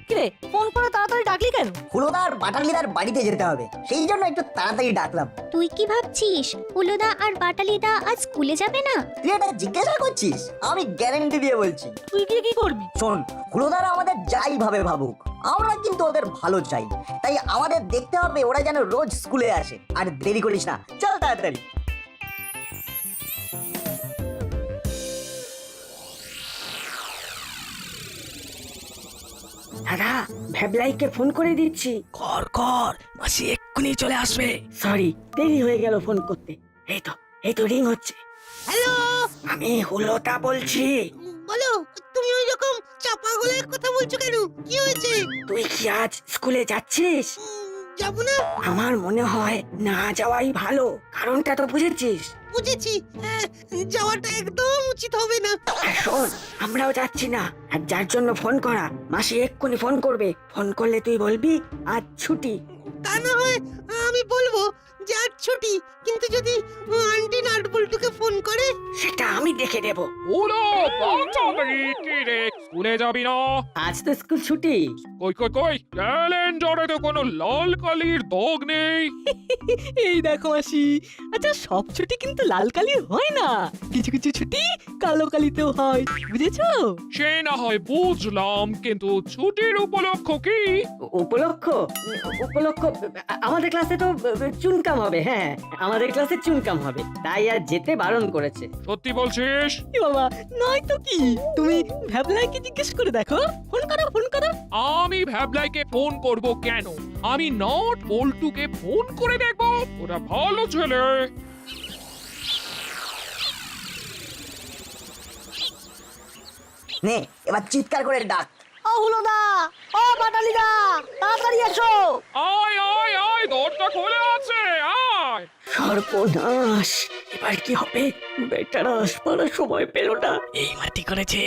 কিরে ফোন করে তাড়াতাড়ি ডাকলি কেন? হুলোদার বাটালিদার বাড়িতে যেতে হবে, সেই জন্য একটু তাড়াতাড়ি ডাকলাম। তুই কি ভাবছিস হুলোদা আর বাটালিদা আজ স্কুলে যাবে না? তুই এটা জিজ্ঞাসা করছিস? আমি গ্যারান্টি দিয়ে বলছি। তুই গিয়ে কি করবি? শোন, হুলোদারা আমাদের যাই ভাবে ভাবুক, আমরা কিন্তু ওদের ভালো চাই। তাই আমাদের দেখতে হবে ওরা যেন রোজ স্কুলে আসে। আর দেরি করিস না, চল তাড়াতাড়ি। দাদা, ভ্যাবলাইকে ফোন করে দিচ্ছি। কর কর, মাসি এক্ষুনি চলে আসবে। সরি, দেরি হয়ে গেল ফোন করতে। এই তো রিং হচ্ছে। হ্যালো, আমি হুলোটা বলছি। বলো। তুমি ওই রকম চাপা গলায় কথা বলছো কেন? কি হয়েছে? তুই কি আজ স্কুলে যাচ্ছিস? যাবো না। আমার মনে হয় না যাওয়াই ভালো। কারণটা তো বুঝেছিস? বুঝেছি। যাওয়াটা একদম উচিত হবে না। আর শোন, আমরাও যাচ্ছি না। আর যার জন্য ফোন করা, মাসি এক্ষুনি ফোন করবে। ফোন করলে তুই বলবি আজ ছুটি। তা না হয় আমি বলবো যে আজ ছুটি, কিন্তু যদি আন্টি নাটবল্টুকে ফোন করে? সেটা আমি দেখে দেব। ওলো বাচ্চাদের কি রে, স্কুলে যাবি না? আজ তো স্কুল ছুটি। কই কই কই, ক্যালেন্ডারে তো কোনো লাল কালির দাগ নেই। এই দেখো মাসি, আচ্ছা সব ছুটি কিন্তু লাল কালির হয় না, কিছু কিছু ছুটি কালো কালিতেও হয়, বুঝেছো? সে না হয় বুঝলাম, কিন্তু ছুটির উপলক্ষ কি? উপলক্ষ আমাদের ক্লাসে তো চুনকাম হবে। হ্যাঁ, আমাদের ক্লাসে চুনকাম হবে, তাই আর যেতে বারণ করেছে। সত্যি বলছিস? এ বাবা, নয় তো কি, তুমি ভ্যাবলাইকে জিজ্ঞেস করে দেখো। ফোন করো ফোন করো। আমি ভ্যাবলাইকে ফোন করব কেন? আমি নট বল্টুকে ফোন করে দেখবো। ওরা ভালো ছেলে। নে, এবার চিৎকার করে ডাক। ও হুলোদা, ও বাটালিদা, তাড়াতাড়ি এসো। আয় আয় আয়, দরজা খোলা আছে, আয়। সর্বনাশ, এবার কি হবে? বেটারা আসবার সময় পেল না। এই মাটি করেছে,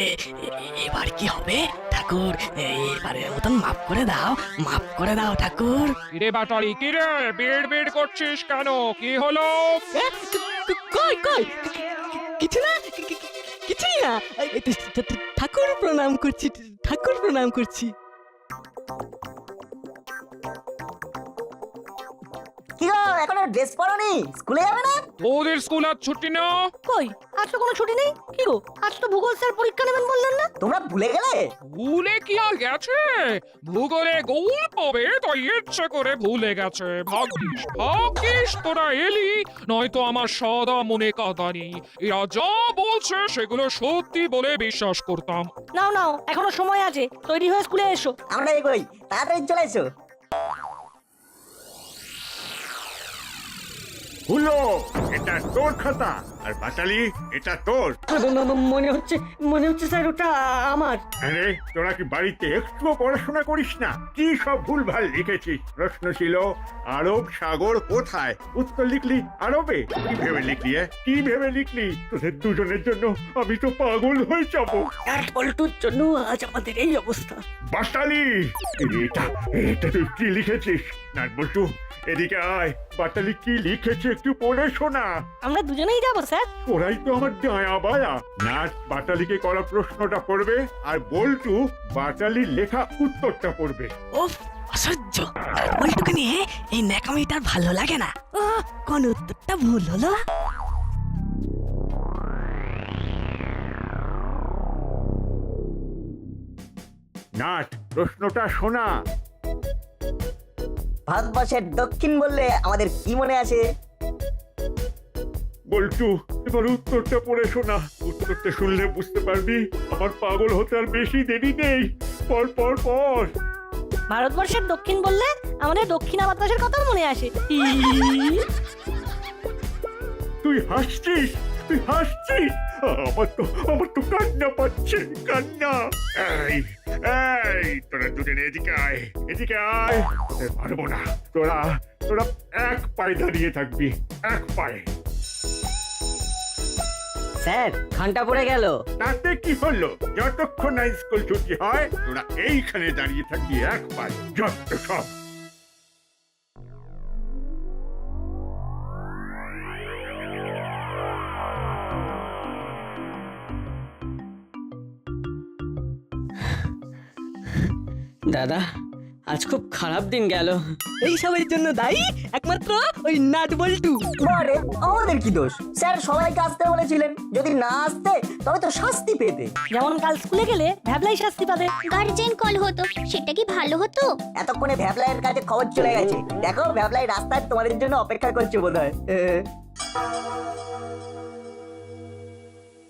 এবার কি হবে? ঠাকুর, এবারের মতন মাফ করে দাও, মাফ করে দাও ঠাকুর। কিরে বাটালি, কিরে বেড় বেড় করছিস কেন? কি হলো? কই কই, কিছু না, কিছুই না। ঠাকুর প্রণাম করছি, ঠাকুর প্রণাম করছি। কি গো, এখনো ড্রেস পরনি? স্কুলে যাবে না? তোদের স্কুল আজ ছুটি না? কই, আজ তো কোনো ছুটি নেই। কি গো, আজ তো ভূগোল স্যার পরীক্ষা নেবেন বললেন না? তোমরা ভুলে গেলে? ভুলে কি আর গেছে? ভূগোলে গোল পাবে তাই ইচ্ছে করে ভুলে গেছে। ভাগ্যিস ভাগ্যিস তোরা এলি, নয়তো আমার সাদা মনে কাঁদানি। এরা যা বলছে সেগুলো সত্যি বলে বিশ্বাস করতাম। নাও নাও, এখনো সময় আছে, তৈরি হয়ে স্কুলে এসো। আমরা এগোই, তাড়াতাড়ি চলে এসো। হুলো, এটা তোর খাতা, আর বাটালি এটা তোর। মনে হচ্ছে স্যার ওটা আমার। আরে তোরা কি বাড়িতে একটুও পড়াশোনা করিস না? কি সব ভুলভাল লিখেছিস? প্রশ্ন ছিল আরব সাগর কোথায়, উত্তর লিখলি আরবে। কি ভেবে লিখলি? কি ভেবে লিখলি? তোদের দুজনের জন্য আমি তো পাগল হয়ে যাবো। আর পল্টুর জন্য আজ আমাদের এই অবস্থা। বাটালি, এটা এটা তুই কি লিখেছিস? নাট বল্টু, এদিকে আয়। বাটালি কি লিখেছে একটু পড়ে শোনা। আমরা দুজনেই যাবো স্যার। ওরাই তো আমার ডায়া বায়া। নাট বাটালিকে করা প্রশ্নটা পড়বে, আর বল্টু বাটালির লেখা উত্তরটা পড়বে। ওফ, অসহ্য। বল্টুকে নিয়ে এই ন্যাকামিটা আর ভালো লাগে না। ও, কোন উত্তরটা ভুল হলো? নাট, প্রশ্নটা শোনা। ভারতবর্ষের দক্ষিণ বললে আমাদের কি মনে আসে? বল্টু, এবার উত্তরটা পড়ে শোনা। উত্তরটা শুনলে বুঝতে পারবি আমার পাগল হতে আর বেশি দেরি নেই। পর পর পর। ভারতবর্ষের দক্ষিণ বললে আমাদের দক্ষিণা বাতাসের কথা মনে আসে। তুই হাসছিস, তুই হাসছিস। আমার তো কান্না পাচ্ছে, কান্না। এই এই, তোরা দুজনে এদিকে আয়, এদিকে আয়। পারবো না। তোরা তোরা এক পায়ে দাঁড়িয়ে থাকবি, এক পায়ে। স্যার, ঘন্টা পড়ে গেল। তাতে কি হলো? যতক্ষণ না স্কুল ছুটি হয় তোরা এইখানে দাঁড়িয়ে থাকবি এক পায়ে। যত সব। দাদা আজ খুব খারাপ দিন গেল। এই সবের জন্য দায়ী একমাত্র ওই নাট বল্টু। বারে আমাদের কি দোষ? স্যার সবাইকে আসতে বলেছিলেন, যদি না আসতে তবে তো শাস্তি পেতে। যেমন কাল স্কুলে গেলে ভ্যাবলাই শাস্তি পাবে। গার্জেন কল হতো, সেটা কি ভালো হতো? এতক্ষণে ভ্যাবলাইয়ের কাছে খবর চলে গেছে। দেখো ভ্যাবলাই রাস্তায় তোমাদের জন্য অপেক্ষা করছে বোধহয়।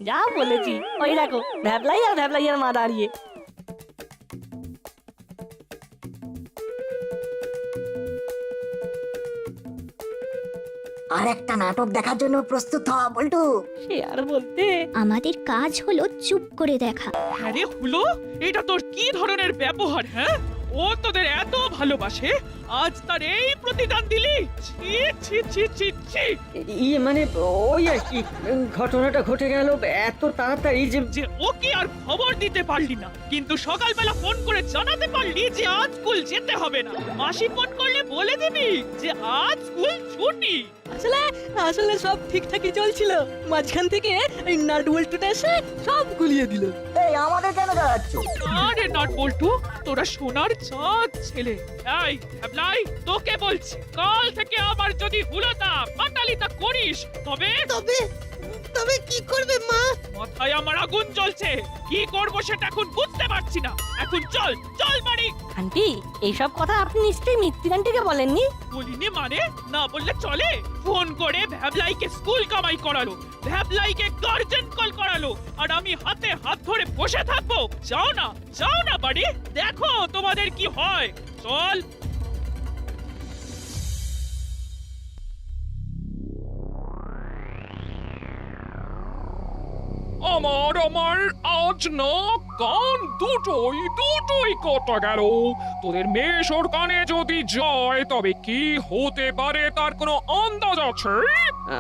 যা বলেছি, ওই দেখো ভ্যাবলাই আর ভ্যাবলাইয়ের মা দাঁড়িয়ে। আর একটা নাটক দেখার জন্য প্রস্তুত হ বল্টু। সে আর বলতে। আমাদের কাজ হলো চুপ করে দেখা। আরে হলো, এটা তোর কি ধরনের ব্যবহার? হ্যাঁ, ও তোদের এত ভালোবাসে, আজ তার এই প্রতিদান দিলি? ছি ছি ছি ছি ছি। ইয়ে মানে ওই আর কি, ঘটনাটা ঘটে গেল এত তাড়াতাড়ি যে ওকে আর খবর দিতে পারলি না, কিন্তু সকালবেলা ফোন করে জানাতে পারলি যে আজ স্কুল যেতে হবে না। মাসি ফোন করলে বলে দিবি যে আজ স্কুল ছুটি। আসলে আসলে সব ঠিকঠাকই চলছিল, মাঝখান থেকে এই নাট বল্টুটা এসে সব গুলিয়ে দিল। এই আমাদের কেন জ্বালাচ্ছ? আরে নট বল্টু, তোরা সোনার চাঁদ ছেলে। এই ভ্যাবলাই, তোকে বলছি, কাল থেকে আবার যদি হুলতা পাটালিতা করিস তবে তবে তবে কি করবে মা? মাথায় আমার আগুন জ্বলছে। কি করব সেটা এখন বুঝতে পারছি না। এখন চল চল বাড়ি। আন্টি, এইসব কথা আপনি নিশ্চয়ই মিত্তির আন্টিকে বলেননি? বলিনি মানে? না বললে চলে? ফোন করে ভ্যাবলাইকে স্কুল কামাই করালো, ভ্যাবলাইকে গার্জেন কল করালো, আর আমি হাতে হাত ধরে বসে থাকবো? যাও না বাড়ি, দেখো তোমাদের কি হয়। চল। আমার আজ না কান দুটোই কটা গেল। তোদের মেশোর কানে যদি যায় তবে কি হতে পারে তার কোনো আন্দাজ আছে?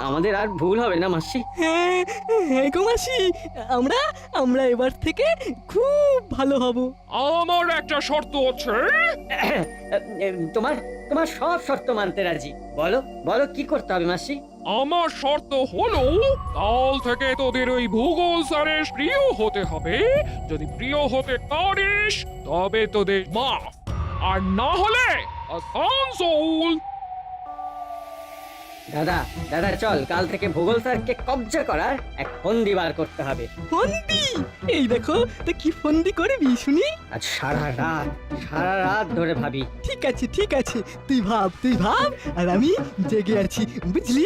আমাদের আর ভুল হবে না মাসি। হ্যাঁ হ্যাঁ গো মাসি, আমরা আমরা এবার থেকে খুব ভালো হব। আমার একটা শর্ত আছে। তোমার তোমার সব শর্ত মানতে রাজি। বলো বলো কি করতে হবে মাসি? আমার শর্ত হলো কাল থেকে তোদের ওই ভূগোল স্যারের প্রিয় হতে হবে। যদি প্রিয় হতে পারিস তবে তোদের মাফ, আর না হলে আসানসোল। দাদা চল, কাল থেকে ভূগোল স্যারকে কবজা করার এক ফন্দি বার করতে হবে। ফন্দি? এই দেখো তো কি ফন্দি করবি শুনি। আজ সারা রাত ধরে ভাবি। ঠিক আছে তুই ভাব আর আমি জেগে আছি, বুঝলি?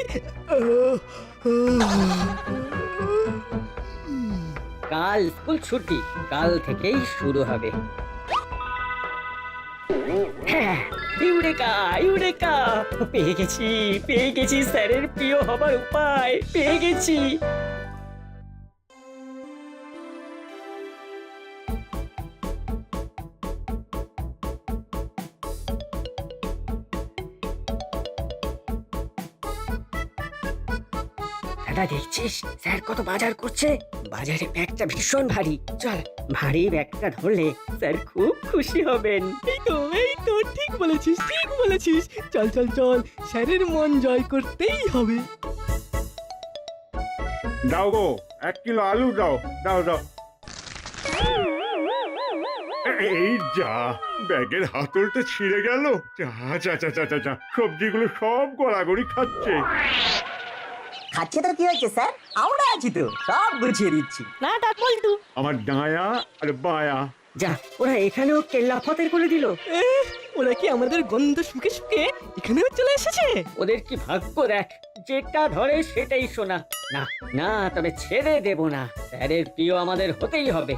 কাল স্কুল ছুটি, কাল থেকেই শুরু হবে। হ্যাঁ, ইউরেকা পেয়ে গেছি স্যারের প্রিয় হবার উপায় পেয়ে গেছি। দাদা দেখছিস স্যার কত বাজার করছে? বাজারে ব্যাগটা ভীষণ ভারী। চল, ভারী ব্যাগটা ধরলে স্যার খুব খুশি হবেন। এই তো ঠিক বলেছিস চল স্যারের মন জয় করতেই হবে। দাও গো, 1 কিলো আলু দাও। এই যা, ব্যাগের হাতলটা ছিঁড়ে গেল। যা, সবজিগুলো সব গড়াগড়ি খাচ্ছে তো কি হয়েছে স্যার? আমরা আছি তো, সব গুছিয়ে দিচ্ছি। না নাট বল্টু, আমার ডায়া আর বায়া। যা, ওরা এখানেও কেল্লা ফতের করে দিল। ওরা কি আমাদের গন্ধ শুকে এখানেও চলে এসেছে? ওদের কি ভাগ্য দেখ, যেটা ধরে সেটাই শোনা। না তবে ছেড়ে দেব না। স্যারের প্রিয় আমাদের হতেই হবে।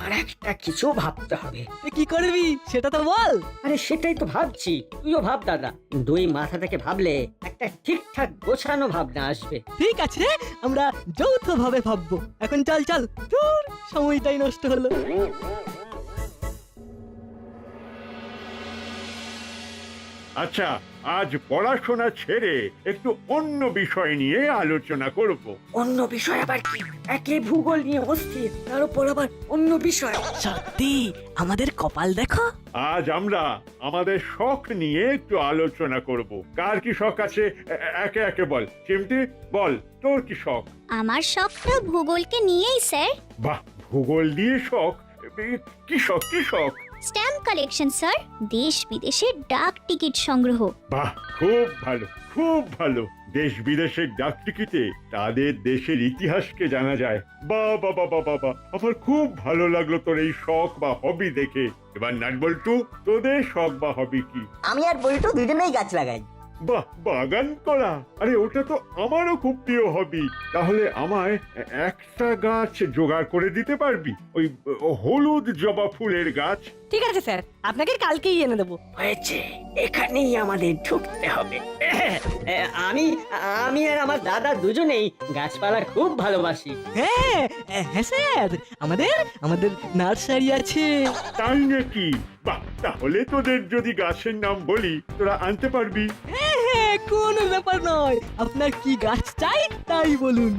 আর একটা কিছু ভাবতে হবে। কি করবি সেটা তো বল। আরে সেটাই তো ভাবছি, তুইও ভাব দাদা। দুই মাথা থেকে ভাবলে একটা ঠিকঠাক গোছানো ভাবনা আসবে। ঠিক আছে, আমরা যৌথভাবে ভাববো। এখন চল তোর সময়টাই নষ্ট হলো। আচ্ছা, আজ পড়াশোনা ছেড়ে একটু অন্য বিষয় নিয়ে আলোচনা করব। অন্য বিষয় আবার কি? একে ভূগোল নিয়ে অস্থির, তার উপর আবার অন্য বিষয়। সত্যি আমাদের কপাল দেখো। আজ আমরা আমাদের শখ নিয়ে একটু আলোচনা করব। কার কি শখ আছে একে একে বল। চিমটি বল, তোর কি শখ? আমার শখটা ভূগোলকে নিয়েই স্যার। বাহ, ভূগোল দিয়ে শখ? কি শখ? স্ট্যাম্প কালেকশন স্যার, দেশ বিদেশের ডাক টিকিট সংগ্রহ। বাহ, খুব ভালো, খুব ভালো। দেশ বিদেশের ডাক টিকিটে তাদের দেশের ইতিহাসকে জানা যায়। বাহ বাহ বাহ বাহ বাহ, আমার খুব ভালো লাগলো তোর এই শখ বা হবি দেখে। এবার নাট বল্টু, তোদের শখ বা হবি কি? আমি আর বল্টু দুজনেই গাছ লাগাই। বাহ, বাগান করা, আরে ওটা তো আমারও খুব প্রিয় হবি। তাহলে আমায় একটা গাছ জোগাড় করে দিতে পারবি? ওই হলুদ জবা ফুলের গাছ। ঠিক আছে স্যার, আপনাকে কালকেই এনে দেবো। হয়েছে, এখানেই আমাদের ঢুকতে হবে। আমি আমি আর আমার দাদা দুজনেই গাছপালা খুব ভালোবাসি। হ্যাঁ হ্যাঁ স্যার, আমাদের আমাদের নার্সারি আছে। তাই নাকি? বাহ, তাহলে তোদের যদি গাছের নাম বলি তোরা আনতে পারবি? হ্যাঁ, কোনো ব্যাপার নয়, আপনার কি গাছ চাই তাই বলুন।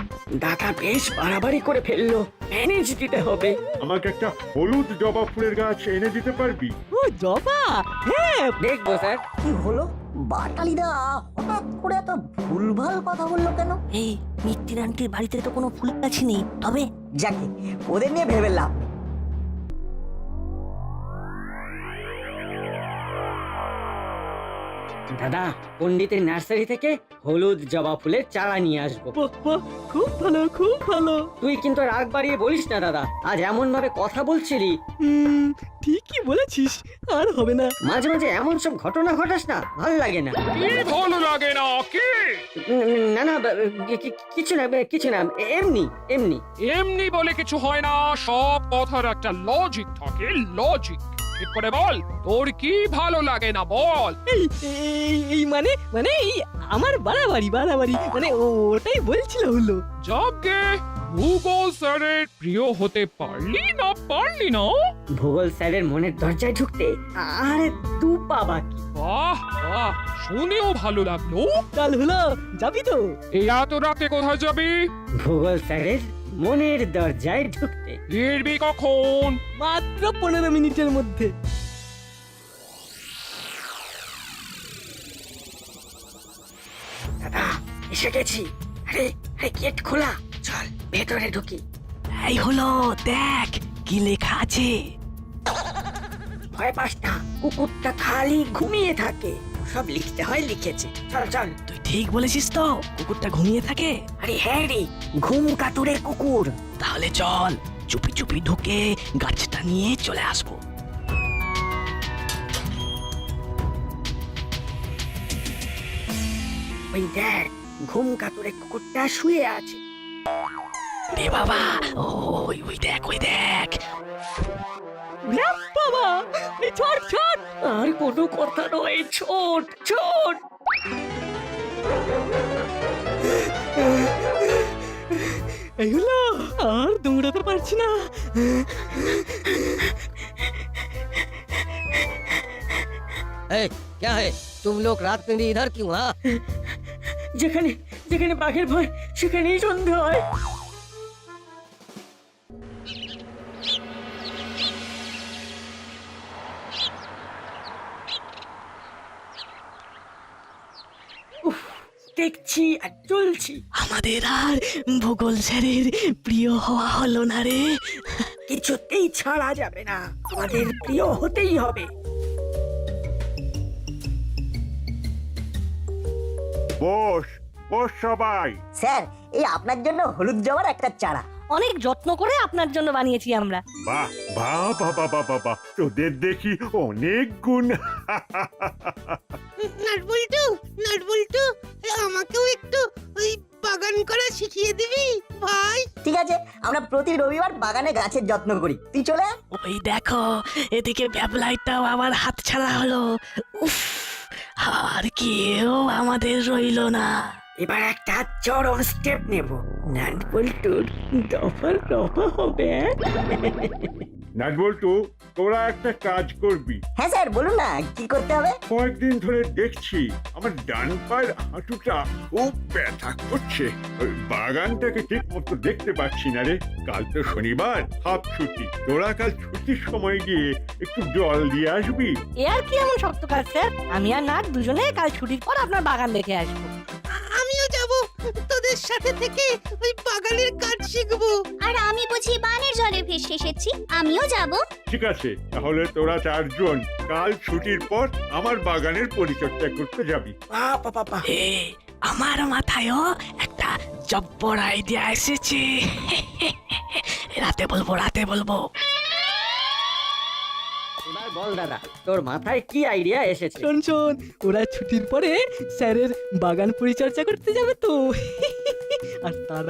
দাদা বেশ বাড়াবাড়ি করে ফেললো, ম্যানেজ দিতে হবে। আমাকে একটা হলুদ জবা ফুলের গাছ এনে দিতে পারবি? ও জবা, হ্যাঁ দেখবো স্যার। কি হলো? বাটালিদা হঠাৎ করে এত ভুলভাল কথা বললো কেন? এই মিত্তির আন্টির বাড়িতে তো কোনো ফুল গাছ নেই, তবে যাকে ওদের নিয়ে ভেবে লাভ নেই। দাদা, পণ্ডিতের নার্সারি থেকে হলুদ জবা ফুলের চারা নিয়ে আসবো। বাহ, বাহ, খুব ভালো খুব ভালো। তুই কিন্তু রাগ বাড়িয়ে বলিস না দাদা, আজ এমন ভাবে কথা বলছিলি। ঠিকই বলেছিস, আর হবে না। মাঝে মাঝে এমন সব ঘটনা ঘটাস না, ভালো লাগে না। কি ভালো লাগে না কি? না না, কিছু না কিছু না, এমনি এমনি। এমনি বলে কিছু হয় না, সব কথার একটা লজিক থাকে, লজিক। ঠিক করে বল, তোর কি ভালো লাগে না বল। এই এই এই মানে মানে এই আমার বাড়াবাড়ি মানে ওটাই বলছিল হলো। যাকে ভূগোল স্যারের প্রিয় হতে পারলি না? ভূগোল স্যারের মনের দরজায় ঢুকতে আর দু পা বাকি। বাহ বাহ, শুনেও ভালো লাগলো। কাল হলো, যাবি তো? এই এত রাতে কোথায় যাবি? ভূগোল স্যারের মনের দরজায় ঢুকতে। ফিরবি কখন? মাত্র 15 মিনিটের মধ্যে। দাদা, এসে গেছি। আরে আরে, গেট খোলা, চল ভেতরে ঢুকি। এই হলো, দেখ কি লেখা আছে। ভয় পাস না, কুকুরটা খালি ঘুমিয়ে থাকে। সব লিখতে হয়, লিখেছে। চল চল। তুই ঠিক বলেছিস তো, কুকুরটা ঘুমিয়ে থাকে। আরে হ্যাঁ রে, ঘুম কাতুরে কুকুর। তাহলে চল চুপি চুপি ঢুকে গাছটা নিয়ে চলে আসবো। ওই দেখ, ঘুম কাতুরে কুকুরটা শুয়ে আছে। রে বাবা, ওই ওই দেখ, ওই দেখ। ওরে বাবা, এই ছোট ছোট। আর কোনো কথা নয়, ছোট ছোট। এই হলো, আর দৌড়াতে পারছি না। क्या है तुम लोग रात में भी इधर क्यों? हाँ, যেখানে যেখানে বাঘের ভয়, সেখানেই সন্ধ্যা হয়। উফ, দেখছি আর চলছি। আমাদের আর ভূগোল স্যারের প্রিয় হওয়া হলো না রে। কিছুতেই ছাড়া যাবে না, আমাদের প্রিয় হতেই হবে। বস বস সবাই। স্যার, এই আপনার জন্য হলুদ জবার একটা চারা। অনেক যত্ন করে আপনার জন্য বানিয়েছি আমরা। বাহ বাহ বাহ বাহ বাহ বাহ বাহ, তোদের দেখি অনেক গুণ। নাটবল্টু, আমাকেও একটু ওই বাগান করা শিখিয়ে দিবি ভাই? ঠিক আছে, আমরা প্রতি রবিবার বাগানে গাছের যত্ন করি, তুই চলে আয়। ওই দেখো, এদিকে ভ্যাবলাইটটাও আবার হাত ছাড়া হলো। উফ, আর কেউ আমাদের রইলো না। এবার একটা চরম স্টেপ নেব, নাট বল্টুর দফা দফা হবে। নাট বল্টু, তোরা একটা কাজ করবি। হ্যাঁ স্যার, বলুন না কি করতে হবে। কয়েকদিন ধরে দেখছি আমার ডান পায়ের হাঁটুটা খুব ব্যথা করছে। ওই বাগানটাকে ঠিক মতো দেখতে পাচ্ছি না রে। কাল তো শনিবার, হাফ ছুটি। তোরা কাল ছুটির সময় গিয়ে একটু জল দিয়ে আসবি। এ আর কি এমন শক্ত কাজ স্যার? আমি আর নাট দুজনে কাল ছুটির পর আপনার বাগান দেখে আসবো। আমিও যাব তোদের তোদের সাথে থেকে ওই বাগানের কাজ শিখবো। আর আমি বুঝি বানের জলে ভেসে এসেছি, আমিও যাব। ঠিক আছে, তাহলে তোরা 4 জন কাল ছুটির পর আমার বাগানের পরিচর্যা করতে যাবি। এ আমার মাথায়ও একটা জব্বর আইডিয়া এসেছে। রাতে বলবো। এবার বল দাদা, তোর মাথায় কি আইডিয়া এসেছে? শোন ওরা ছুটির পরে স্যারের বাগান পরিচর্যা করতে যাবে তো। আর তার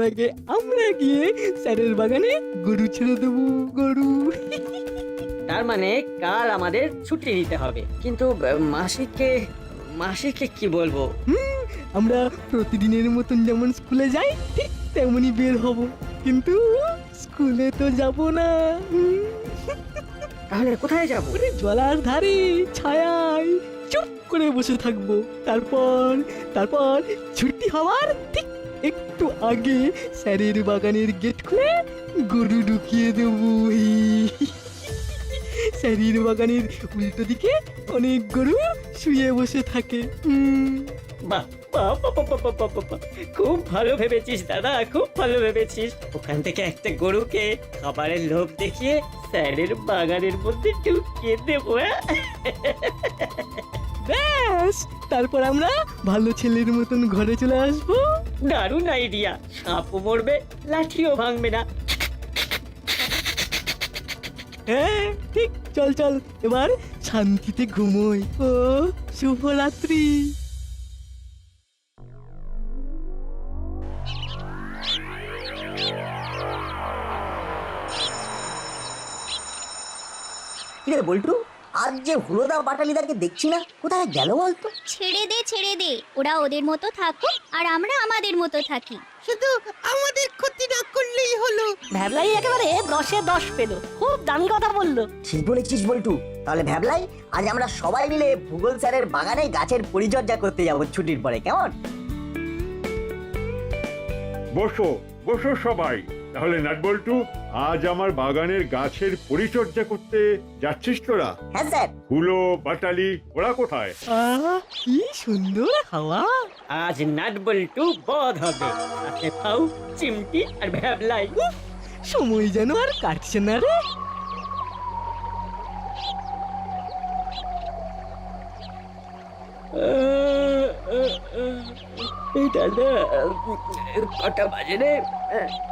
আগে আমরা গিয়ে স্যারের বাগানে গরু ছেড়ে দেবো, গরু। তার মানে কাল আমাদের ছুটি নিতে হবে, কিন্তু মাসিকে কি বলবো? আমরা প্রতিদিনের মতন যেমন স্কুলে যাই ঠিক তেমনই বের হব, কিন্তু স্কুলে তো যাব না। তাহলে কোথায় যাব? ওরে জলার ধারে ছায়ায় চুপ করে বসে থাকবো। তারপর ছুটি হওয়ার ঠিক একটু আগে স্যারের বাগানের গেট খুলে গরু ঢুকিয়ে দেবো। স্যারের বাগানের উল্টো দিকে অনেক গরু শুয়ে বসে থাকে। বাহ, খুব ভালো ভেবেছিস দাদা, খুব ভালো ভেবেছিস। ওখান থেকে একটা গরুকে খাবারের লোভ দেখিয়ে স্যারের বাগানের মধ্যে ঢুকিয়ে দেবো। ব্যাস, তারপর আমরা ভালো ছেলের মতন ঘরে চলে আসবো। দারুণ আইডিয়া, সাপও মরবে, লাঠিও ভাঙবে না। হ্যাঁ ঠিক, চল এবার শান্তিতে ঘুমোই। ও শুভরাত্রি। কিরে বল্টু, আজ যে হুলোদা বাটালিদাকে দেখছি না, কোথায় গেল বলতো? ছেড়ে দে, ওরা ওদের মতো থাকুক আর আমরা আমাদের মতো থাকি। শুধু আমাদের ক্ষতি না করলেই হলো। ভ্যাবলাই একেবারে 10-এ 10 পেল, খুব দামি কথা বললো। ঠিক বলেছিস বল্টু। তাহলে ভাবলাই আজ আমরা সবাই মিলে ভূগোল স্যারের বাগানে গাছের পরিচর্যা করতে যাব ছুটির পরে, কেমন? বসো সবাই। তাহলে নাটবল্টু, আজ আমার বাগানের গাছের পরিচর্যা করতে যাচ্ছিস তোরা? হ্যাঁ স্যার। হুলো, বাটালি ওরা কোথায়? কি সুন্দর হাওয়া। আজ নাটবল্টু বধ হবে, সাথে পাউ, চিমটি আর ভ্যাবলাই। সময় যেন আর কাটছে না রে। এই দাদা, কটা বাজে রে?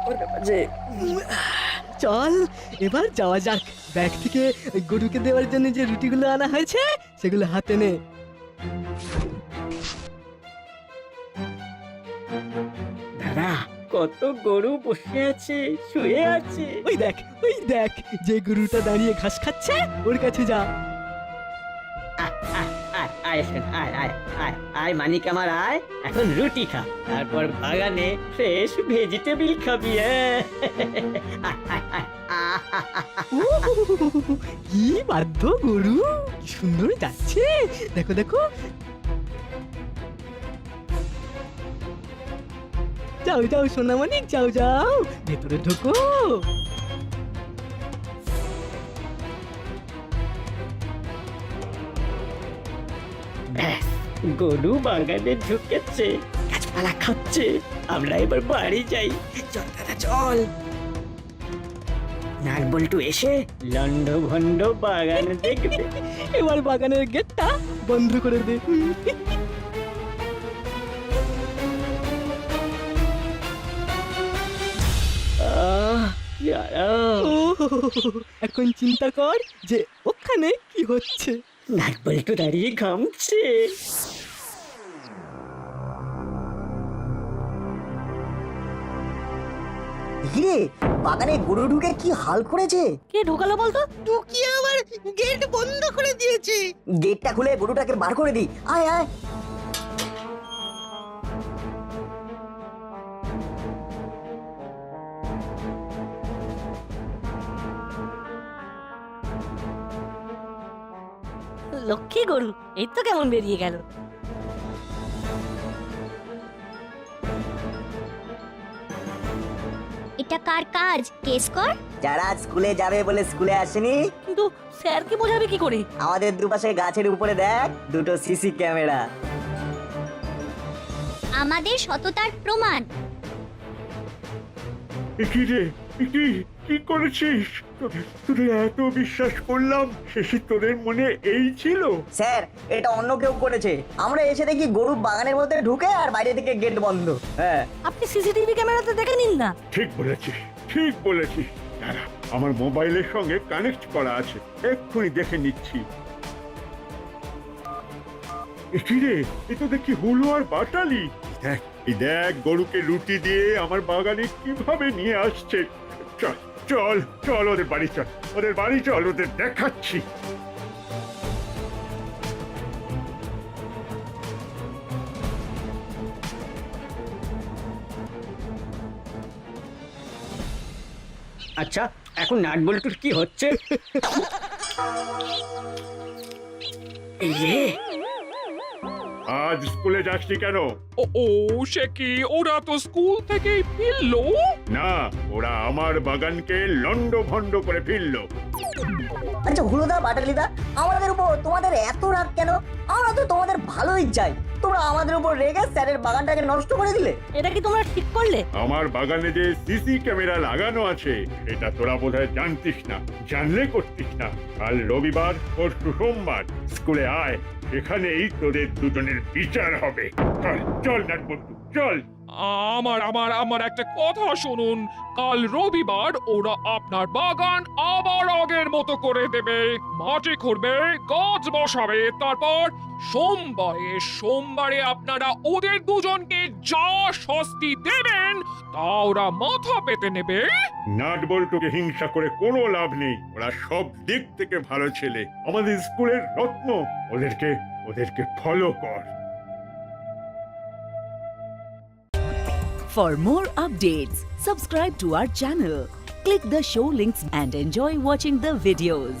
কটা বাজে? চল এবার যাওয়া যাক। ব্যাগ থেকে ওই গরুকে দেওয়ার জন্য যে রুটিগুলো আনা হয়েছে সেগুলো হাতে নে। দাদা, কত গরু বসে আছে, শুয়ে আছে। ওই দেখ যে গরুটা দাঁড়িয়ে ঘাস খাচ্ছে ওর কাছে যা। আয় মানিক আমার, আয় এখন রুটি খা, তারপর বাগানে ফ্রেশ ভেজিটেবিল খাবি। কি বাধ্য গরু, কি সুন্দর যাচ্ছে, দেখো। যাও সোনা মানিক, যাও ভেতরে ঢোকো। ব্যাস, গরু বাগানে ঢুকেছে, গাছপালা খাচ্ছে। আমরা এবার বাড়ি যাই। চল দাদা চল। নাটবল্টু এসে লন্ড ভন্ড বাগান দেখবে। এবার বাগানের গেটটা বন্ধ করে দে। কি আরাম। এখন চিন্তা কর যে ওখানে কি হচ্ছে। নাটবল্টু দাঁড়িয়ে ঘামছে। হিরে, বাগানে গরু ঢুকে কি হাল করেছে। কে ঢোকালো বলতো? ঢুকিয়ে আবার গেট বন্ধ করে দিয়েছে। গেটটা খুলে গরুটাকে বার করে দি। আয়। লক্ষ্মী গরু, এই তো কেমন বেরিয়ে গেল। এটা কার কাজ? কেস কর। যারা স্কুলে যাবে বলে স্কুলে আসেনি, কিন্তু স্যারকে বোঝাবে কি করে? আমাদের দুপাশে গাছের উপরে দেখ, দুটো সিসি ক্যামেরা। আমাদের সততার প্রমাণ। কি রে কি করেছিস? তোদের এত বিশ্বাস করলাম, শেষে তোদের মনে এই ছিল? স্যার, এটা অন্য কেউ করেছে। আমরা এসে দেখি গরু বাগানের মধ্যে ঢুকে আর বাইরে থেকে গেট বন্ধ। হ্যাঁ, আপনি সিসিটিভি ক্যামেরাতে দেখে নিন না। ঠিক বলেছিস দাঁড়া, আমার মোবাইলের সঙ্গে কানেক্ট করা আছে, এক্ষুনি দেখে নিচ্ছি। কি রে, এ তো দেখি হুলো আর বাটালি। দেখ গরুকে রুটি দিয়ে আমার বাগানে কিভাবে নিয়ে আসছে। চল ওদের বাড়ি চল, ওদের দেখাচ্ছি। আচ্ছা, এখন নাট বল্টুর কি হচ্ছে? এই যে, আজ স্কুলে যাসনি কেন? ও সে কি, ওরা তো স্কুল থেকেই ফিরলো। না, ওরা আমার বাগানকে লন্ডভন্ড করে ফিরলো। আচ্ছা হুলোদা, বাটালিদা, আমাদের উপর তোমাদের এত রাগ কেন? আমরা তো তোমাদের ভালোই চাই, তোমরা আমাদের উপর রেগে স্যারের বাগানটাকে নষ্ট করে দিলে। এটা কি তোমরা ঠিক করলে? আমার বাগানে যে সিসি ক্যামেরা লাগানো আছে এটা তোরা বোধহয় জানতিস না, জানলে করতিস না। কাল রবিবার, পরশু সোমবার, স্কুলে আয়, এখানেই তোদের দুজনের বিচার হবে। চল নাটবল্টু, চল। আমার একটা কথা শুনুন, কাল রবিবার ওরা আপনার বাগান আবার আগের মতো করে দেবে, মাটি খুঁড়বে, গাছ বসাবে, তারপর সোমবারে আপনারা ওদের দুজনকে যা শাস্তি দেবেন তা ওরা মাথা পেতে নেবে। নাটবল্টুকে হিংসা করে কোনো লাভ নেই, ওরা সব দিক থেকে ভালো ছেলে, আমাদের স্কুলের রত্ন। ওদেরকে ফলো কর। For more updates, subscribe to our channel, click the show links and enjoy watching the videos.